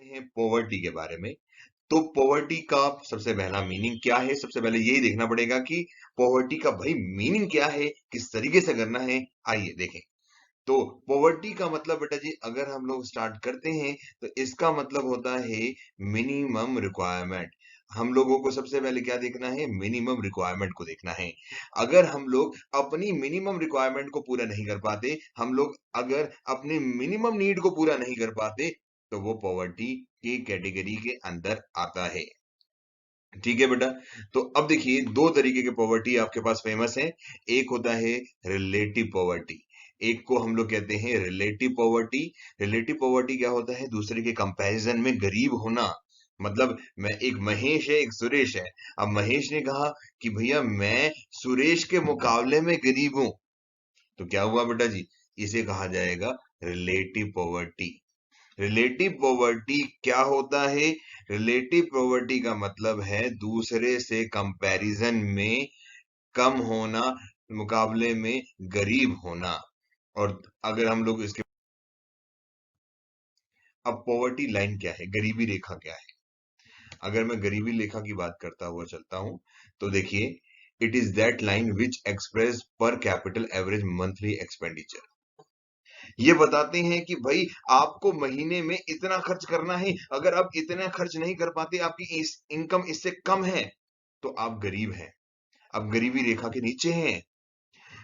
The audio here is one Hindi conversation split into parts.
हैं पॉवर्टी के बारे में। तो पॉवर्टी का सबसे पहला मीनिंग क्या है? सबसे पहले यही देखना पड़ेगा कि पॉवर्टी का भाई मीनिंग क्या है, किस तरीके से करना है। आइए देखें। तो पॉवर्टी का मतलब बेटा जी, अगर हम लोग स्टार्ट करते हैं तो इसका मतलब होता है मिनिमम रिक्वायरमेंट। हम लोगों को सबसे पहले क्या देखना है? मिनिमम रिक्वायरमेंट को देखना है। अगर हम लोग अपनी मिनिमम रिक्वायरमेंट को पूरा नहीं कर पाते, हम लोग अगर अपने मिनिमम नीड को पूरा नहीं कर पाते, तो वो पॉवर्टी की कैटेगरी के अंदर आता है। ठीक है बेटा। तो अब देखिए, दो तरीके के पॉवर्टी आपके पास फेमस है। एक होता है रिलेटिव पॉवर्टी, एक को हम लोग कहते हैं रिलेटिव पॉवर्टी। रिलेटिव पॉवर्टी क्या होता है? दूसरे के कंपैरिजन में गरीब होना। मतलब मैं, एक महेश है एक सुरेश है। अब महेश ने कहा कि भैया मैं सुरेश के मुकाबले में गरीब हूं, तो क्या हुआ बेटा जी? इसे कहा जाएगा रिलेटिव पॉवर्टी। रिलेटिव पॉवर्टी क्या होता है? रिलेटिव पॉवर्टी का मतलब है दूसरे से कंपैरिजन में कम होना, मुकाबले में गरीब होना। और अगर हम लोग इसके, अब पॉवर्टी लाइन क्या है, गरीबी रेखा क्या है? अगर मैं गरीबी रेखा की बात करता हुआ चलता हूं, तो देखिए, it is that line which express पर कैपिटल एवरेज मंथली एक्सपेंडिचर। ये बताते हैं कि भाई आपको महीने में इतना खर्च करना है। अगर आप इतना खर्च नहीं कर पाते, आपकी इस इनकम इससे कम है, तो आप गरीब हैं, आप गरीबी रेखा के नीचे हैं।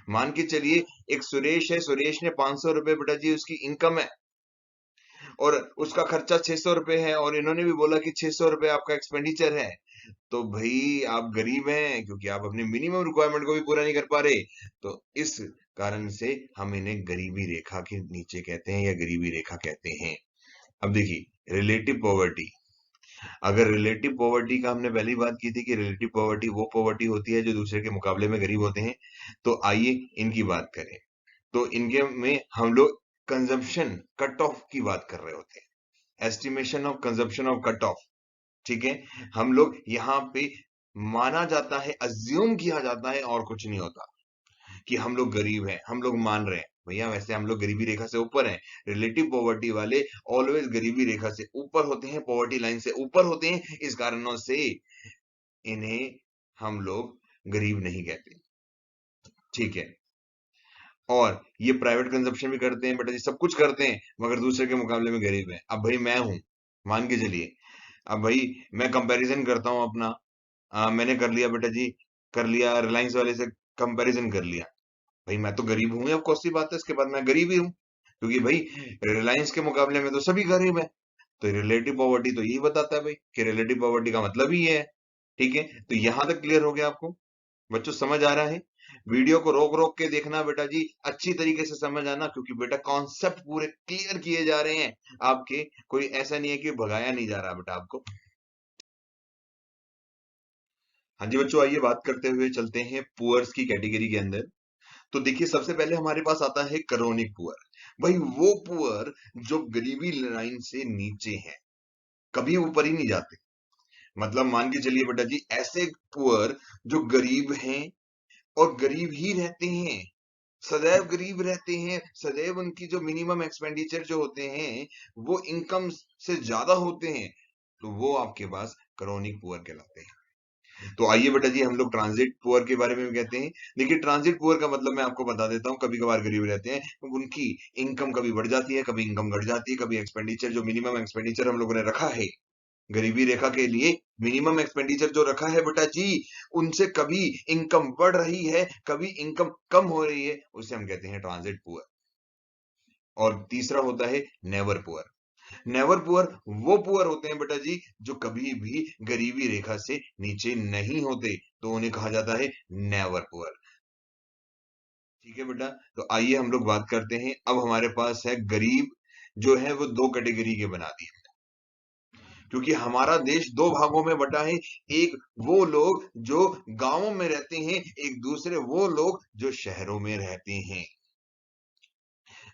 मान के चलिए, एक सुरेश है, सुरेश ने 500 रुपए बेटा जी उसकी इनकम है, और उसका खर्चा 600 रुपए है, और इन्होंने भी बोला कि 600 रुपए आपका एक्सपेंडिचर है। तो भाई आप गरीब हैं, क्योंकि आप अपने मिनिमम रिक्वायरमेंट को भी पूरा नहीं कर पा रहे। तो इस कारण से हम इन्हें गरीबी रेखा के नीचे कहते हैं, या गरीबी रेखा कहते हैं। अब देखिए, रिलेटिव पॉवर्टी। अगर रिलेटिव पॉवर्टी का हमने पहली बात की थी कि रिलेटिव पॉवर्टी वो पॉवर्टी होती है जो दूसरे के मुकाबले में गरीब होते हैं। तो आइए इनकी बात करें। तो इनके में हम लोग कंजम्पशन कट ऑफ की बात कर रहे होते हैं, estimation of consumption of cut off. ठीक है। हम लोग यहाँ पे माना जाता है, अज्यूम किया जाता है, और कुछ नहीं होता, कि हम लोग गरीब हैं, हम लोग मान रहे हैं भैया वैसे हम लोग गरीबी रेखा से ऊपर हैं। रिलेटिव पॉवर्टी वाले ऑलवेज गरीबी रेखा से ऊपर होते हैं, पॉवर्टी लाइन से ऊपर होते हैं। इस कारणों से इन्हें हम लोग गरीब नहीं कहते। ठीक है। और ये प्राइवेट कंजप्शन भी करते हैं बेटा जी, सब कुछ करते हैं, मगर दूसरे के मुकाबले में गरीब है। अब भाई मैं हूं, मान के चलिए, अब भाई मैं कंपैरिजन करता हूं अपना। मैंने कर लिया बेटा जी, कर लिया रिलायंस वाले से, कंपैरिजन कर लिया। भाई मैं तो गरीब हूं, अब कौन सी बात है, इसके बाद मैं गरीब ही हूं, क्योंकि भाई रिलायंस के मुकाबले में तो सभी गरीब है। तो रिलेटिव पॉवर्टी तो यही बताता है भाई, कि रिलेटिव पॉवर्टी का मतलब ही ये है। ठीक है। तो यहां तक क्लियर हो गया आपको? बच्चों समझ आ रहा है? वीडियो को रोक रोक के देखना बेटा जी, अच्छी तरीके से समझ आना, क्योंकि बेटा कॉन्सेप्ट पूरे क्लियर किए जा रहे हैं आपके। कोई ऐसा नहीं है कि भगाया नहीं जा रहा बेटा आपको। हाँ जी बच्चों, आइए बात करते हुए चलते हैं पुअर्स की कैटेगरी के अंदर। तो देखिए, सबसे पहले हमारे पास आता है क्रोनिक पुअर। भाई वो पुअर जो गरीबी लाइन से नीचे है, कभी ऊपर ही नहीं जाते। मतलब मान के चलिए बेटा जी, ऐसे पुअर जो गरीब हैं और गरीब ही रहते हैं, सदैव गरीब रहते हैं, सदैव उनकी जो मिनिमम एक्सपेंडिचर जो होते हैं वो इनकम से ज्यादा होते हैं, तो वो आपके पास क्रोनिक पुअर कहलाते हैं। तो आइए बेटा जी, हम लोग ट्रांजिट पुअर के बारे में भी कहते हैं। देखिए, ट्रांजिट पुअर का मतलब मैं आपको बता देता हूँ, कभी कभार गरीब रहते हैं, उनकी इनकम कभी बढ़ जाती है, कभी इनकम घट जाती है, कभी एक्सपेंडिचर जो मिनिमम एक्सपेंडिचर हम लोगों ने रखा है गरीबी रेखा के लिए, मिनिमम एक्सपेंडिचर जो रखा है बेटा जी, उनसे कभी इनकम बढ़ रही है, कभी इनकम कम हो रही है, उसे हम कहते हैं ट्रांजिट पुअर। और तीसरा होता है नेवर पुअर। नेवर पुअर वो पुअर होते हैं बेटा जी जो कभी भी गरीबी रेखा से नीचे नहीं होते, तो उन्हें कहा जाता है नेवर पुअर। ठीक है बेटा। तो आइए हम लोग बात करते हैं, अब हमारे पास है गरीब, जो है वो दो कैटेगरी के बना दिए, क्योंकि हमारा देश दो भागों में बटा है। एक वो लोग जो गांवों में रहते हैं, एक दूसरे वो लोग जो शहरों में रहते हैं।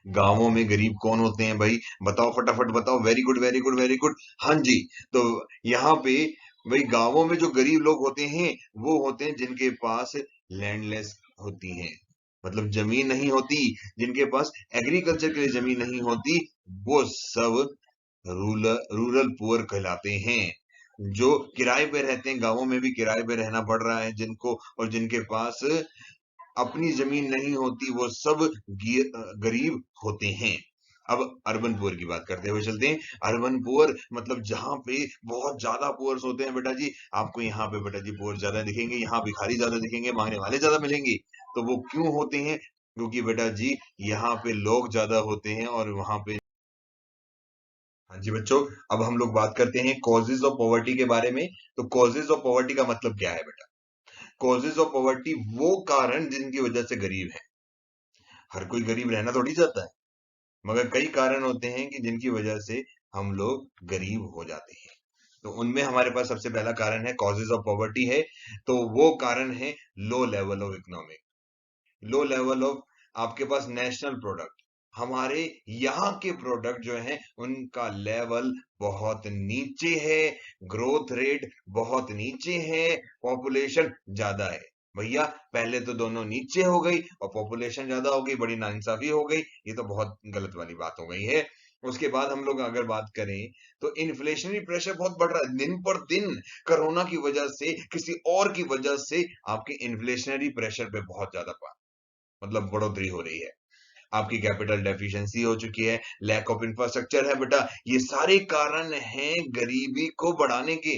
गांवों में गरीब कौन होते हैं भाई? बताओ फटाफट बताओ। Very good very good very good. हाँ जी। तो यहाँ पे भाई गांवों में जो गरीब लोग होते हैं, वो होते हैं जिनके पास लैंडलेस होती हैं, मतलब जमीन नहीं होती, जिनके पास एग्रीकल्चर के लिए जमीन नहीं होती, वो सब रूरल पुअर कहलाते हैं। जो किराए पे रहते हैं, गांवों में भी किराए पे रहना पड़ रहा है जिनको, और जिनके पास अपनी जमीन नहीं होती, वो सब गरीब होते हैं। अब अर्बन पुअर की बात करते हुए चलते हैं। अर्बन पुअर मतलब जहां पे बहुत ज्यादा पुअर्स होते हैं बेटा जी। आपको यहाँ पे बेटा जी पुअर ज्यादा दिखेंगे, यहाँ भिखारी ज्यादा दिखेंगे, मांगने वाले ज्यादा मिलेंगे। तो वो क्यों होते हैं? क्योंकि बेटा जी यहाँ पे लोग ज्यादा होते हैं और वहां पे। हाँ जी बच्चों, अब हम लोग बात करते हैं कॉजेज ऑफ पॉवर्टी के बारे में। तो कॉजेज ऑफ पॉवर्टी का मतलब क्या है बेटा? कॉजेज ऑफ पॉवर्टी वो कारण जिनकी वजह से गरीब है। हर कोई गरीब रहना थोड़ी चाहता है, मगर कई कारण होते हैं कि जिनकी वजह से हम लोग गरीब हो जाते हैं। तो उनमें हमारे पास सबसे पहला कारण है, कॉजेज ऑफ पॉवर्टी है। तो वो कारण है low level of economic, low level of आपके पास नेशनल प्रोडक्ट। हमारे यहाँ के प्रोडक्ट जो हैं उनका लेवल बहुत नीचे है, ग्रोथ रेट बहुत नीचे है, पॉपुलेशन ज्यादा है। भैया पहले तो दोनों नीचे हो गई और पॉपुलेशन ज्यादा हो गई, बड़ी नाइंसाफी हो गई। ये तो बहुत गलत वाली बात हो गई है। उसके बाद हम लोग अगर बात करें तो इन्फ्लेशनरी प्रेशर बहुत बढ़ रहा है दिन पर दिन। कोरोना की वजह से, किसी और की वजह से आपके इन्फ्लेशनरी प्रेशर पे बहुत ज्यादा मतलब बढ़ोतरी हो रही है। आपकी कैपिटल डेफिशिएंसी हो चुकी है, लैक ऑफ इंफ्रास्ट्रक्चर है बेटा। ये सारे कारण हैं गरीबी को बढ़ाने के।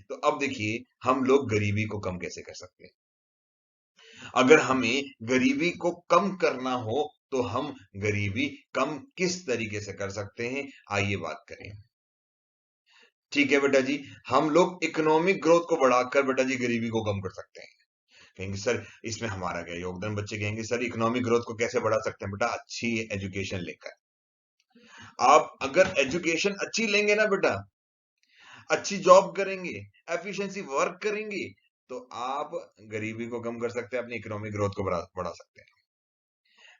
तो अब देखिए हम लोग गरीबी को कम कैसे कर सकते हैं। अगर हमें गरीबी को कम करना हो तो हम गरीबी कम किस तरीके से कर सकते हैं, आइए बात करें। ठीक है बेटा जी, हम लोग इकोनॉमिक ग्रोथ को बढ़ाकर बेटा जी गरीबी को कम कर सकते हैं। कहेंगे सर इसमें हमारा क्या योगदान? बच्चे कहेंगे सर इकोनॉमिक ग्रोथ को कैसे बढ़ा सकते हैं? बेटा अच्छी एजुकेशन लेकर। आप अगर एजुकेशन अच्छी लेंगे ना बेटा, अच्छी जॉब करेंगे, एफिशिएंसी वर्क करेंगे, तो आप गरीबी को कम कर सकते हैं, अपनी इकोनॉमिक ग्रोथ को बढ़ा सकते हैं।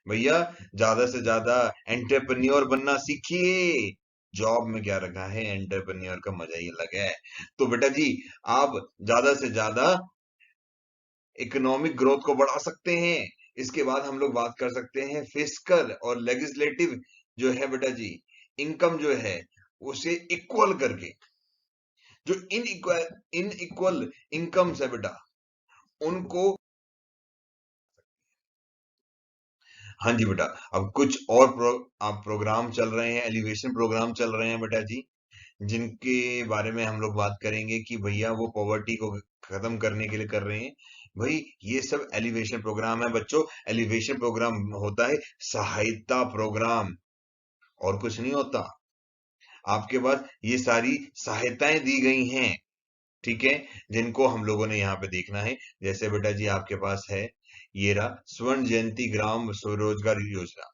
भैया ज्यादा से ज्यादा एंटरप्रेन्योर बनना सीखिए। जॉब में क्या रखा है, एंटरप्रेन्योर का मजा ही अलग है। तो बेटा जी आप ज्यादा से ज्यादा इकोनॉमिक ग्रोथ को बढ़ा सकते हैं। इसके बाद हम लोग बात कर सकते हैं फिस्कल और लेजिस्लेटिव जो है बेटा जी, इनकम जो है उसे इक्वल करके। जो इन इक्वल इनकम्स है बेटा उनको। हाँ जी बेटा, अब कुछ और आप प्रोग्राम चल रहे हैं, एलिवेशन प्रोग्राम चल रहे हैं बेटा जी, जिनके बारे में हम लोग बात करेंगे कि भैया वो पॉवर्टी को खत्म करने के लिए कर रहे हैं। भाई ये सब एलिवेशन प्रोग्राम है बच्चों। एलिवेशन प्रोग्राम होता है सहायता प्रोग्राम, और कुछ नहीं होता। आपके पास ये सारी सहायताएं दी गई हैं, ठीक है, जिनको हम लोगों ने यहाँ पे देखना है। जैसे बेटा जी आपके पास है ये रहा स्वर्ण जयंती ग्राम स्वरोजगार योजना,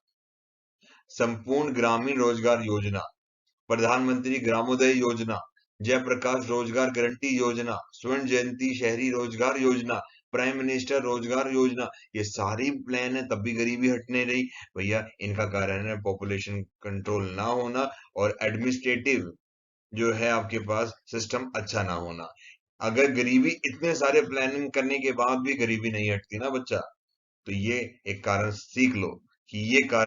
संपूर्ण ग्रामीण रोजगार योजना, प्रधानमंत्री ग्रामोदय योजना, जयप्रकाश रोजगार गारंटी योजना, स्वर्ण जयंती शहरी रोजगार योजना, प्राइम मिनिस्टर रोजगार योजना। ये सारी प्लान है, तब भी गरीबी हटने रही। भैया इनका कारण है पॉपुलेशन कंट्रोल ना होना और एडमिनिस्ट्रेटिव जो है आपके पास सिस्टम अच्छा ना होना। अगर गरीबी, इतने सारे प्लानिंग करने के बाद भी गरीबी नहीं हटती ना बच्चा, तो ये एक कारण सीख लो कि ये कारण